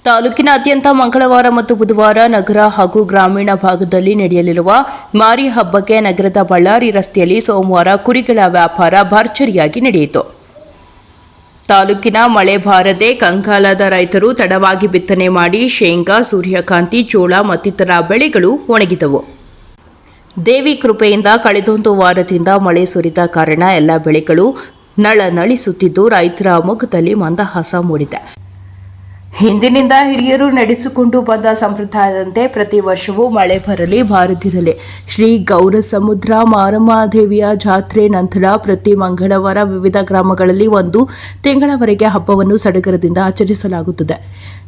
ತಾಲೂಕಿನಾದ್ಯಂತ ಮಂಗಳವಾರ ಮತ್ತು ಬುಧವಾರ ನಗರ ಹಾಗೂ ಗ್ರಾಮೀಣ ಭಾಗದಲ್ಲಿ ನಡೆಯಲಿರುವ ಮಾರಿ ಹಬ್ಬಕ್ಕೆ ನಗರದ ಬಳ್ಳಾರಿ ರಸ್ತೆಯಲ್ಲಿ ಸೋಮವಾರ ಕುರಿಗಳ ವ್ಯಾಪಾರ ಭರ್ಜರಿಯಾಗಿ ನಡೆಯಿತು. ತಾಲೂಕಿನ ಮಳೆ ಬಾರದೆ ಕಂಗಾಲಾದ ರೈತರು ತಡವಾಗಿ ಬಿತ್ತನೆ ಮಾಡಿ ಶೇಂಗಾ, ಸೂರ್ಯಕಾಂತಿ, ಜೋಳ ಮತ್ತಿತರ ಬೆಳೆಗಳು ಒಣಗಿದವು. ದೇವಿ ಕೃಪೆಯಿಂದ ಕಳೆದೊಂದು ವಾರದಿಂದ ಮಳೆ ಸುರಿದ ಕಾರಣ ಎಲ್ಲ ಬೆಳೆಗಳು ನಳನಳಿಸುತ್ತಿದ್ದು ರೈತರ ಮುಖದಲ್ಲಿ ಮಂದಹಾಸ ಮೂಡಿದೆ. ಹಿಂದಿನಿಂದ ಹಿರಿಯರು ನಡೆಸಿಕೊಂಡು ಬಂದ ಸಂಪ್ರದಾಯದಂತೆ ಪ್ರತಿ ವರ್ಷವೂ ಮಳೆ ಬರಲಿ ಬಾರದಿರಲಿ ಶ್ರೀ ಗೌರಸಮುದ್ರ ಮಾರಮ್ಮದೇವಿಯ ಜಾತ್ರೆ ನಂತರ ಪ್ರತಿ ಮಂಗಳವಾರ ವಿವಿಧ ಗ್ರಾಮಗಳಲ್ಲಿ 1 ತಿಂಗಳವರೆಗೆ ಹಬ್ಬವನ್ನು ಸಡಗರದಿಂದ ಆಚರಿಸಲಾಗುತ್ತದೆ.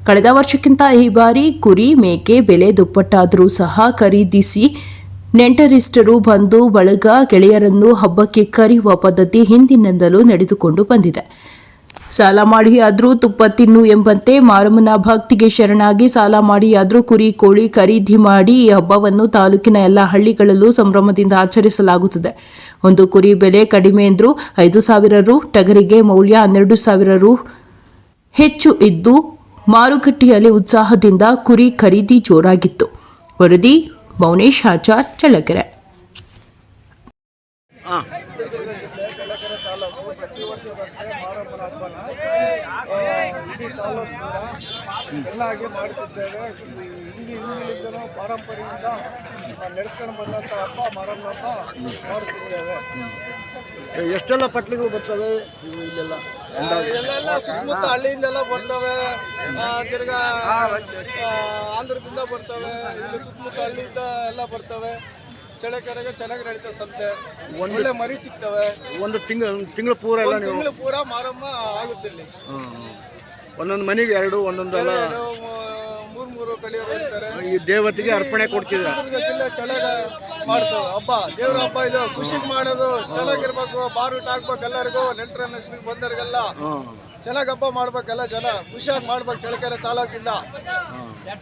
ಕಳೆದ ವರ್ಷಕ್ಕಿಂತ ಈ ಬಾರಿ ಕುರಿ, ಮೇಕೆ ಬೆಲೆ ದುಪ್ಪಟ್ಟಾದರೂ ಸಹ ಖರೀದಿಸಿ ನೆಂಟರಿಷ್ಟರು, ಬಂಧು ಬಳಗ, ಗೆಳೆಯರನ್ನು ಹಬ್ಬಕ್ಕೆ ಕರೆಯುವ ಪದ್ಧತಿ ಹಿಂದಿನಿಂದಲೂ ನಡೆದುಕೊಂಡು ಬಂದಿದೆ. ಸಾಲ ಮಾಡಿಯಾದರೂ ತುಪ್ಪ ತಿನ್ನು ಎಂಬಂತೆ ಮಾರಮ್ಮನ ಭಕ್ತಿಗೆ ಶರಣಾಗಿ ಸಾಲ ಮಾಡಿಯಾದರೂ ಕುರಿ, ಕೋಳಿ ಖರೀದಿ ಮಾಡಿ ಈ ಹಬ್ಬವನ್ನು ತಾಲೂಕಿನ ಎಲ್ಲ ಹಳ್ಳಿಗಳಲ್ಲೂ ಸಂಭ್ರಮದಿಂದ ಆಚರಿಸಲಾಗುತ್ತದೆ. ಒಂದು ಕುರಿ ಬೆಲೆ ಕಡಿಮೆ ಎಂದರೂ 5,000 ರು, ಟಗರಿಗೆ ಮೌಲ್ಯ 12,000 ರು ಹೆಚ್ಚು ಇದ್ದು ಮಾರುಕಟ್ಟೆಯಲ್ಲಿ ಉತ್ಸಾಹದಿಂದ ಕುರಿ ಖರೀದಿ ಜೋರಾಗಿತ್ತು. ವರದಿ ಮೌನೇಶ್ ಆಚಾರ್, ಚಳ್ಳಕೆರೆ. ಪ್ರತಿ ವರ್ಷ ಬರ್ತದೆ ಮಾರಮ್ಮನ ಹಬ್ಬನ ಇಡೀ ತಾಲೂಕು ಎಲ್ಲ ಹಾಗೆ ಮಾಡುತ್ತಿದ್ದೇವೆ. ಹಿಂದಿನಿಂದಲೂ ಪಾರಂಪರ್ಯದಿಂದ ನಡೆಸ್ಕೊಂಡು ಬಂದಂಥ ಹಬ್ಬ ಮಾರಮ್ಮನ ಹಬ್ಬ ಮಾಡುತ್ತಿದ್ದೇವೆ. ಎಷ್ಟೆಲ್ಲ ಪಟ್ಲಿಗಳು ಬರ್ತವೆ ಇಲ್ಲೆಲ್ಲ ಸುತ್ತಮುತ್ತ ಹಳ್ಳಿಯಿಂದೆಲ್ಲ ಬರ್ತವೆ. ತಿರ್ಗಾ ಆಂಧ್ರದಿಂದ ಬರ್ತವೆ, ಇಲ್ಲಿ ಸುತ್ತಮುತ್ತ ಹಳ್ಳಿಯಿಂದ ಎಲ್ಲ ಬರ್ತವೆ. ಚಳ್ಳಕೆರೆಗೆ ಚೆನ್ನಾಗಿ ನಡೀತವೆ. ಸಂತೆ ಒಳ್ಳೆ ಮರಿ ಸಿಗ್ತವೆ. ಒಂದು ತಿಂಗಳು ಪೂರ ಎಲ್ಲ ನೀವು ತಿಂಗಳು ಪೂರ ಮಾರಮ್ಮ ಆಗುತ್ತೆ ಇಲ್ಲಿ. ಒಂದೊಂದು ಮನೆಗೆ ಒಂದೊಂದು ಎಲ್ಲ 3 ಕಳಿಯರು ಇರ್ತಾರೆ. ಈ ದೇವತೆಗೆ ಅರ್ಪಣೆ ಕೊಡ್ತಿದ್ದೆ. ಜಿಲ್ಲೆ ಚೆನ್ನಾಗಿ ಮಾಡ್ತೇವೆ ಹಬ್ಬ. ದೇವ್ರ ಹಬ್ಬ ಇದು, ಖುಷಿಗೆ ಮಾಡೋದು. ಚೆನ್ನಾಗಿರ್ಬೇಕು, ಬಾರೂಟ ಹಾಕ್ಬೇಕು ಎಲ್ಲರಿಗೂ, ನೆಂಟರನ್ನ ಬಂದವರಿಗೆಲ್ಲ ಚೆನ್ನಾಗಿ ಹಬ್ಬ ಮಾಡ್ಬೇಕೆಲ್ಲ ಜನ ಖುಷಿಯಾಗಿ ಮಾಡ್ಬೇಕು. ಚಳ್ಳಕೆರೆ ತಾಲೂಕಿಂದ